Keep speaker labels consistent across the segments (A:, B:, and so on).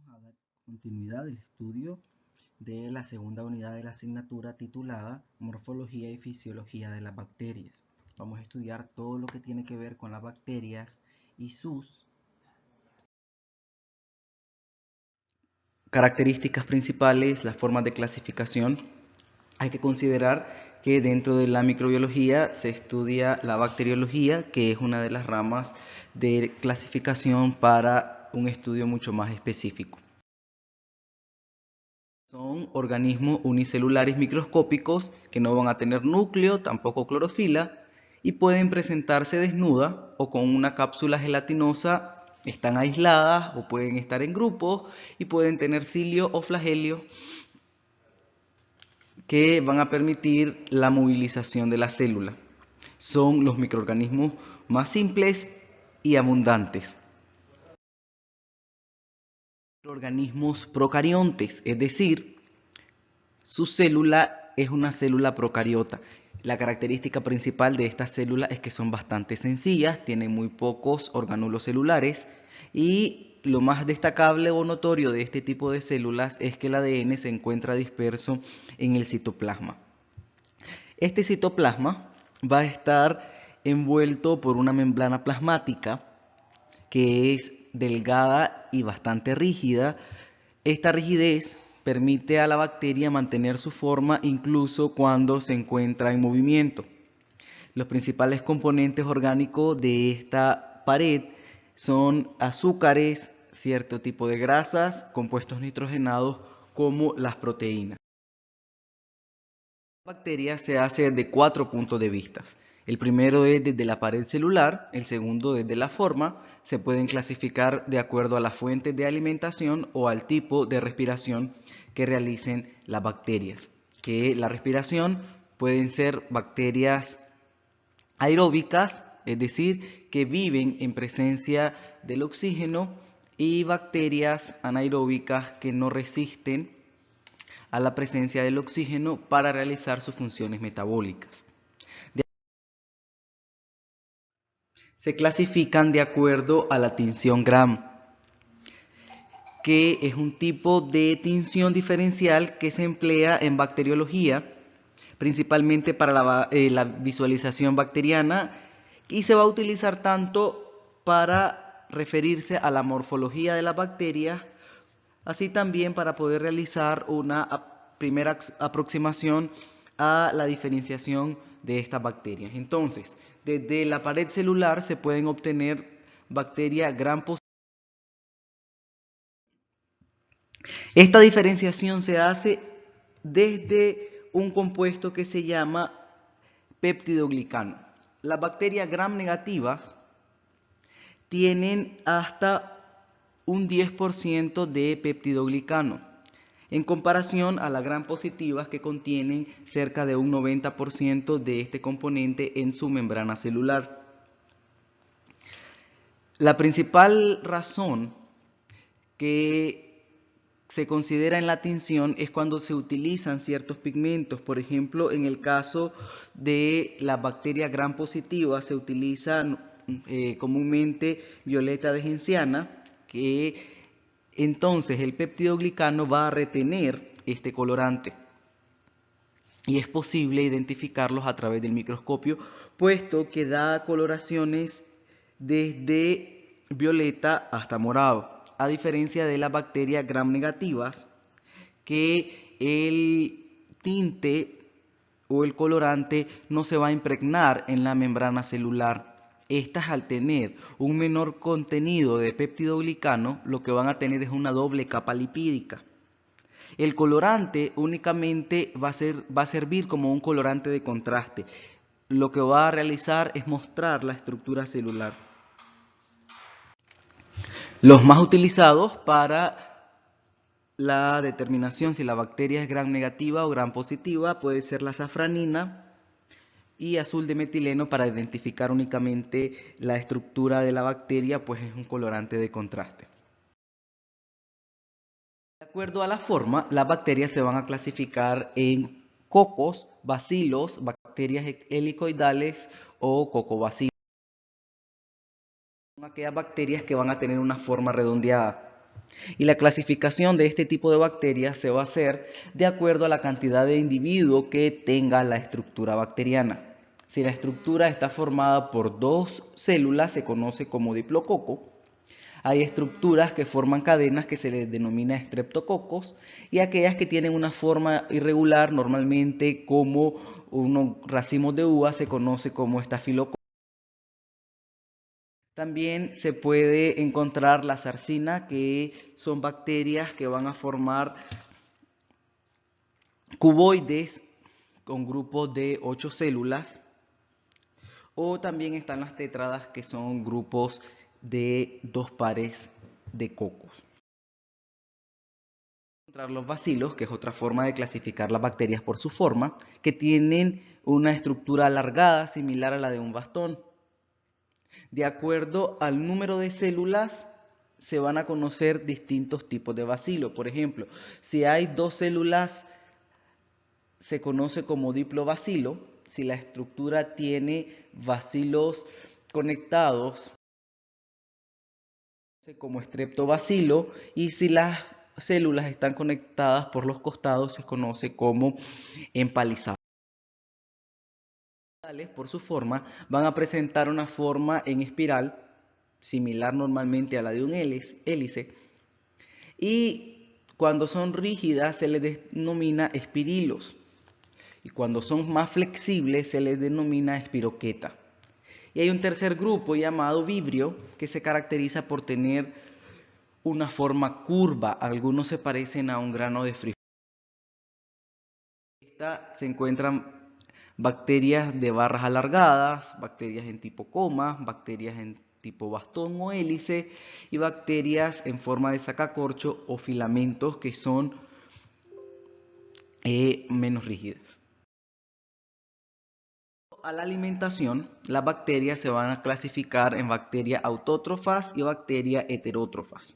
A: Vamos a dar continuidad al estudio de la segunda unidad de la asignatura titulada Morfología y Fisiología de las Bacterias. Vamos a estudiar todo lo que tiene que ver con las bacterias y sus características principales, las formas de clasificación. Hay que considerar que dentro de la microbiología se estudia la bacteriología, que es una de las ramas de clasificación para un estudio mucho más específico. Son organismos unicelulares microscópicos que no van a tener núcleo, tampoco clorofila, y pueden presentarse desnudas o con una cápsula gelatinosa. Están aisladas o pueden estar en grupos y pueden tener cilio o flagelio que van a permitir la movilización de la célula. Son los microorganismos más simples y abundantes. Microorganismos procariontes, es decir, su célula es una célula procariota. La característica principal de estas células es que son bastante sencillas, tienen muy pocos orgánulos celulares y lo más destacable o notorio de este tipo de células es que el ADN se encuentra disperso en el citoplasma. Este citoplasma va a estar envuelto por una membrana plasmática que es delgada y bastante rígida. Esta rigidez permite a la bacteria mantener su forma incluso cuando se encuentra en movimiento. Los principales componentes orgánicos de esta pared son azúcares, cierto tipo de grasas, compuestos nitrogenados como las proteínas. La bacteria se hace de 4 puntos de vista. El primero es desde la pared celular, el segundo desde la forma. Se pueden clasificar de acuerdo a las fuentes de alimentación o al tipo de respiración que realicen las bacterias. Que la respiración pueden ser bacterias aeróbicas, es decir, que viven en presencia del oxígeno, y bacterias anaeróbicas que no resisten a la presencia del oxígeno para realizar sus funciones metabólicas. Se clasifican de acuerdo a la tinción Gram, que es un tipo de tinción diferencial que se emplea en bacteriología, principalmente para la visualización bacteriana, y se va a utilizar tanto para referirse a la morfología de las bacterias, así también para poder realizar una primera aproximación a la diferenciación de estas bacterias. Entonces, desde la pared celular se pueden obtener bacterias gram positivas. Esta diferenciación se hace desde un compuesto que se llama peptidoglicano. Las bacterias gram negativas tienen hasta un 10% de peptidoglicano, en comparación a las gram positivas que contienen cerca de un 90% de este componente en su membrana celular. La principal razón que se considera en la tinción es cuando se utilizan ciertos pigmentos. Por ejemplo, en el caso de las bacterias gram positivas se utilizan comúnmente violeta de genciana, que entonces el peptidoglicano va a retener este colorante y es posible identificarlos a través del microscopio, puesto que da coloraciones desde violeta hasta morado, a diferencia de las bacterias gram negativas, que el tinte o el colorante no se va a impregnar en la membrana celular. Estas, al tener un menor contenido de peptidoglicano, lo que van a tener es una doble capa lipídica. El colorante únicamente va a servir como un colorante de contraste. Lo que va a realizar es mostrar la estructura celular. Los más utilizados para la determinación si la bacteria es gram negativa o gram positiva puede ser la safranina y azul de metileno para identificar únicamente la estructura de la bacteria, pues es un colorante de contraste. De acuerdo a la forma, las bacterias se van a clasificar en cocos, bacilos, bacterias helicoidales o cocobacilos. Son aquellas bacterias que van a tener una forma redondeada. Y la clasificación de este tipo de bacterias se va a hacer de acuerdo a la cantidad de individuo que tenga la estructura bacteriana. Si la estructura está formada por 2 células, se conoce como diplococo. Hay estructuras que forman cadenas que se les denomina estreptococos y aquellas que tienen una forma irregular, normalmente como unos racimos de uva, se conoce como estafilococos. También se puede encontrar la zarcina, que son bacterias que van a formar cuboides con grupos de 8 células. O también están las tetradas, que son grupos de 2 pares de cocos. Encontrar los bacilos, que es otra forma de clasificar las bacterias por su forma, que tienen una estructura alargada similar a la de un bastón. De acuerdo al número de células, se van a conocer distintos tipos de bacilo. Por ejemplo, si hay 2 células, se conoce como diplobacilo. Si la estructura tiene bacilos conectados, se conoce como estreptobacilo. Y si las células están conectadas por los costados, se conoce como empalizado. Por su forma, van a presentar una forma en espiral, similar normalmente a la de un hélice, y cuando son rígidas se les denomina espirilos, y cuando son más flexibles se les denomina espiroqueta. Y hay un tercer grupo llamado vibrio, que se caracteriza por tener una forma curva. Algunos se parecen a un grano de frijol. Esta se encuentran bacterias de barras alargadas, bacterias en tipo coma, bacterias en tipo bastón o hélice y bacterias en forma de sacacorcho o filamentos, que son menos rígidas. A la alimentación, las bacterias se van a clasificar en bacterias autótrofas y bacterias heterótrofas.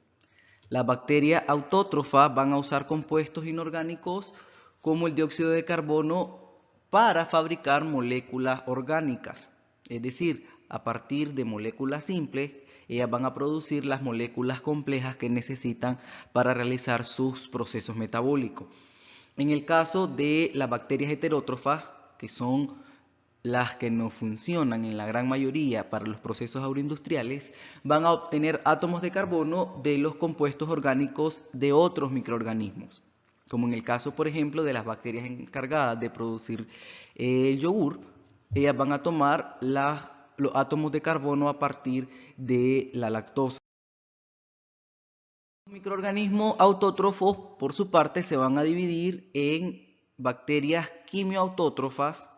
A: Las bacterias autótrofas van a usar compuestos inorgánicos como el dióxido de carbono para fabricar moléculas orgánicas. Es decir, a partir de moléculas simples, ellas van a producir las moléculas complejas que necesitan para realizar sus procesos metabólicos. En el caso de las bacterias heterótrofas, que son las que no funcionan en la gran mayoría para los procesos agroindustriales, van a obtener átomos de carbono de los compuestos orgánicos de otros microorganismos, como en el caso, por ejemplo, de las bacterias encargadas de producir el yogur. Ellas van a tomar los átomos de carbono a partir de la lactosa. Los microorganismos autótrofos, por su parte, se van a dividir en bacterias quimioautótrofas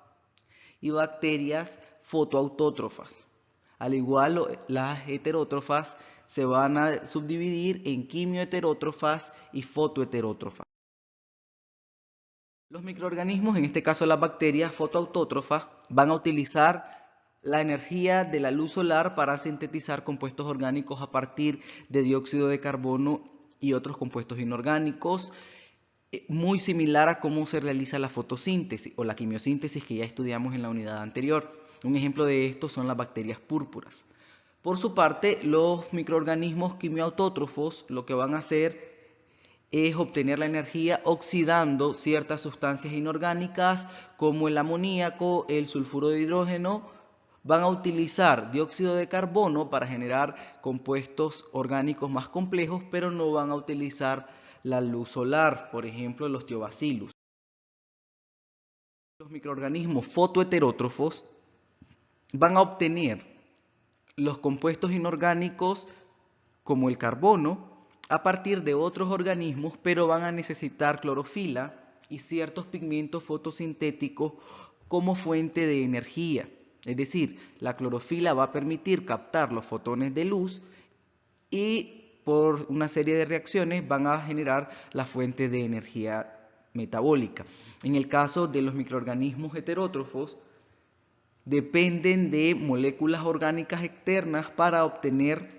A: y bacterias fotoautótrofas. Al igual, las heterótrofas se van a subdividir en quimioheterótrofas y fotoheterótrofas. Los microorganismos, en este caso las bacterias fotoautótrofas, van a utilizar la energía de la luz solar para sintetizar compuestos orgánicos a partir de dióxido de carbono y otros compuestos inorgánicos, muy similar a cómo se realiza la fotosíntesis o la quimiosíntesis que ya estudiamos en la unidad anterior. Un ejemplo de esto son las bacterias púrpuras. Por su parte, los microorganismos quimioautótrofos lo que van a hacer es obtener la energía oxidando ciertas sustancias inorgánicas como el amoníaco, el sulfuro de hidrógeno. Van a utilizar dióxido de carbono para generar compuestos orgánicos más complejos, pero no van a utilizar la luz solar, por ejemplo, los tiobacillus. Los microorganismos fotoheterótrofos van a obtener los compuestos inorgánicos como el carbono a partir de otros organismos, pero van a necesitar clorofila y ciertos pigmentos fotosintéticos como fuente de energía. Es decir, la clorofila va a permitir captar los fotones de luz y por una serie de reacciones van a generar la fuente de energía metabólica. En el caso de los microorganismos heterótrofos, dependen de moléculas orgánicas externas para obtener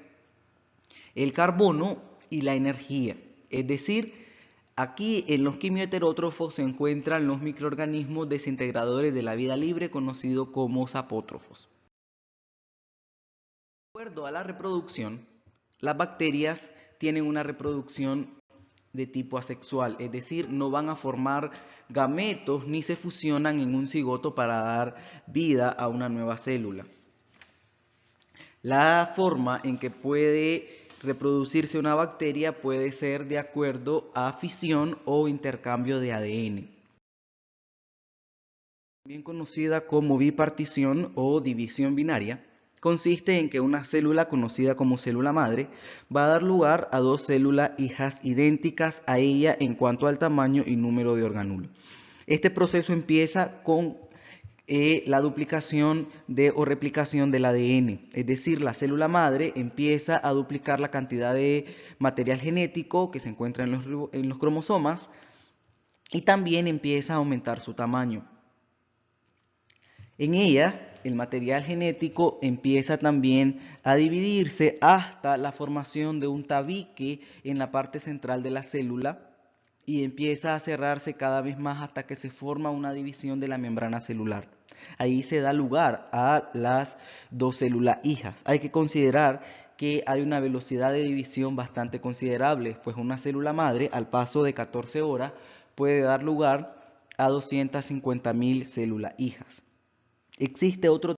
A: el carbono y la energía. Es decir, aquí en los quimioheterótrofos se encuentran los microorganismos desintegradores de la vida libre, conocidos como sapótrofos. De acuerdo a la reproducción, las bacterias tienen una reproducción de tipo asexual, es decir, no van a formar gametos ni se fusionan en un cigoto para dar vida a una nueva célula. La forma en que puede reproducirse una bacteria puede ser de acuerdo a fisión o intercambio de ADN, también conocida como bipartición o división binaria. Consiste en que una célula conocida como célula madre va a dar lugar a dos células hijas idénticas a ella en cuanto al tamaño y número de orgánulos. Este proceso empieza con la duplicación o replicación del ADN, es decir, la célula madre empieza a duplicar la cantidad de material genético que se encuentra en los cromosomas y también empieza a aumentar su tamaño. En ella, el material genético empieza también a dividirse hasta la formación de un tabique en la parte central de la célula y empieza a cerrarse cada vez más hasta que se forma una división de la membrana celular. Ahí se da lugar a las dos células hijas. Hay que considerar que hay una velocidad de división bastante considerable, pues una célula madre al paso de 14 horas puede dar lugar a 250.000 células hijas. Existe otro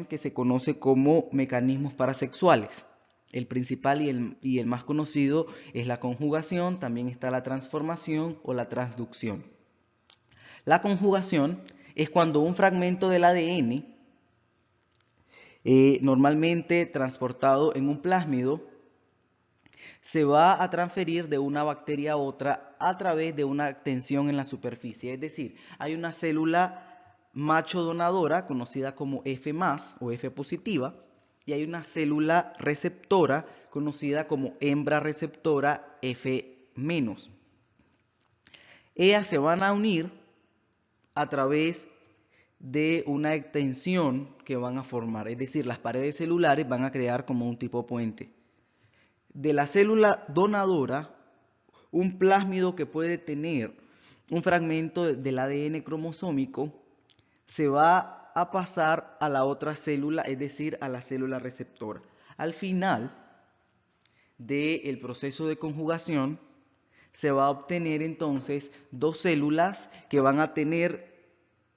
A: que se conoce como mecanismos parasexuales. El principal y el más conocido es la conjugación, también está la transformación o la transducción. La conjugación es cuando un fragmento del ADN, normalmente transportado en un plásmido, se va a transferir de una bacteria a otra a través de una tensión en la superficie. Es decir, hay una célula macho donadora conocida como F+ o F positiva y hay una célula receptora conocida como hembra receptora F-. Ellas se van a unir a través de una extensión que van a formar, es decir, las paredes celulares van a crear como un tipo puente. De la célula donadora, un plásmido que puede tener un fragmento del ADN cromosómico se va a pasar a la otra célula, es decir, a la célula receptora. Al final del proceso de conjugación, se va a obtener entonces dos células que van a tener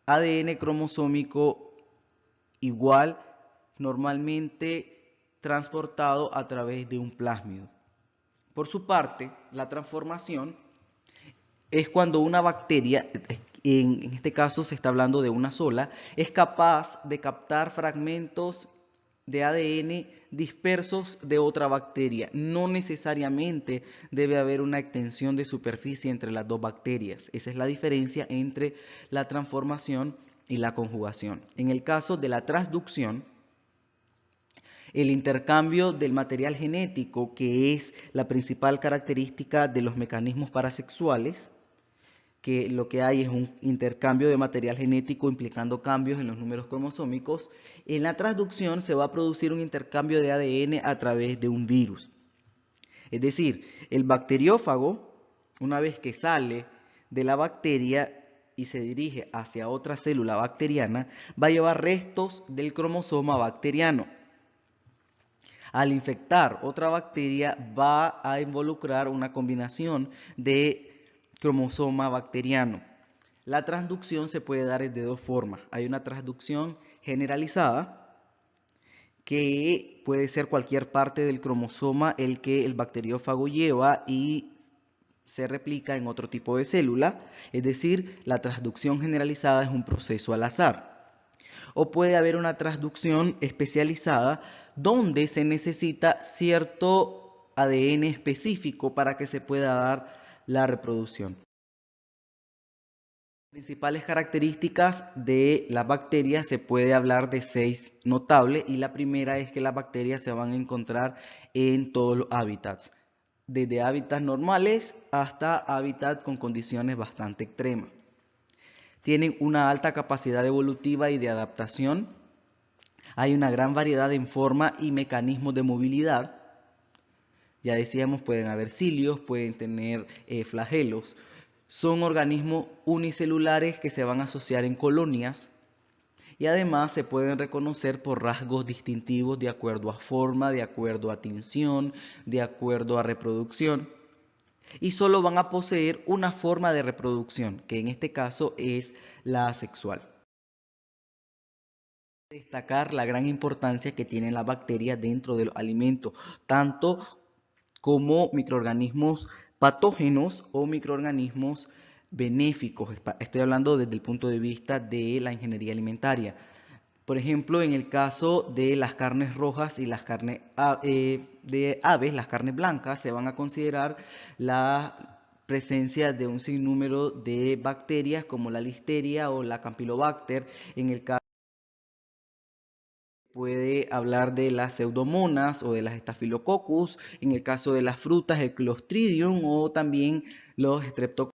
A: ADN cromosómico igual, normalmente transportado a través de un plásmido. Por su parte, la transformación es cuando una bacteria, en este caso se está hablando de una sola, es capaz de captar fragmentos de ADN dispersos de otra bacteria. No necesariamente debe haber una extensión de superficie entre las dos bacterias. Esa es la diferencia entre la transformación y la conjugación. En el caso de la transducción, el intercambio del material genético, que es la principal característica de los mecanismos parasexuales, que lo que hay es un intercambio de material genético implicando cambios en los números cromosómicos. En la transducción se va a producir un intercambio de ADN a través de un virus. Es decir, el bacteriófago, una vez que sale de la bacteria y se dirige hacia otra célula bacteriana, va a llevar restos del cromosoma bacteriano. Al infectar otra bacteria va a involucrar una combinación de cromosoma bacteriano. La transducción se puede dar de dos formas. Hay una transducción generalizada, que puede ser cualquier parte del cromosoma el que el bacteriófago lleva y se replica en otro tipo de célula, es decir, la transducción generalizada es un proceso al azar. O puede haber una transducción especializada donde se necesita cierto ADN específico para que se pueda dar la reproducción. Principales características de las bacterias, se puede hablar de 6 notables, y la primera es que las bacterias se van a encontrar en todos los hábitats, desde hábitats normales hasta hábitats con condiciones bastante extremas. Tienen una alta capacidad evolutiva y de adaptación. Hay una gran variedad en forma y mecanismos de movilidad. Ya decíamos, pueden haber cilios, pueden tener flagelos. Son organismos unicelulares que se van a asociar en colonias y además se pueden reconocer por rasgos distintivos de acuerdo a forma, de acuerdo a tinción, de acuerdo a reproducción, y solo van a poseer una forma de reproducción, que en este caso es la asexual. Destacar la gran importancia que tienen las bacterias dentro de los alimentos, tanto como microorganismos patógenos o microorganismos benéficos. Estoy hablando desde el punto de vista de la ingeniería alimentaria. Por ejemplo, en el caso de las carnes rojas y las carnes de aves, las carnes blancas, se van a considerar la presencia de un sinnúmero de bacterias como la listeria o la campylobacter. En el caso puede hablar de las pseudomonas o de las staphylococcus, en el caso de las frutas, el Clostridium o también los streptococcus.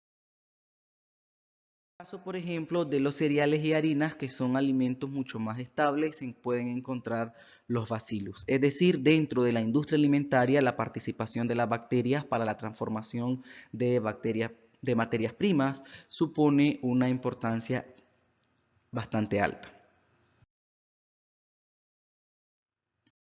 A: En el caso, por ejemplo, de los cereales y harinas, que son alimentos mucho más estables, se pueden encontrar los bacillus. Es decir, dentro de la industria alimentaria, la participación de las bacterias para la transformación de materias primas supone una importancia bastante alta.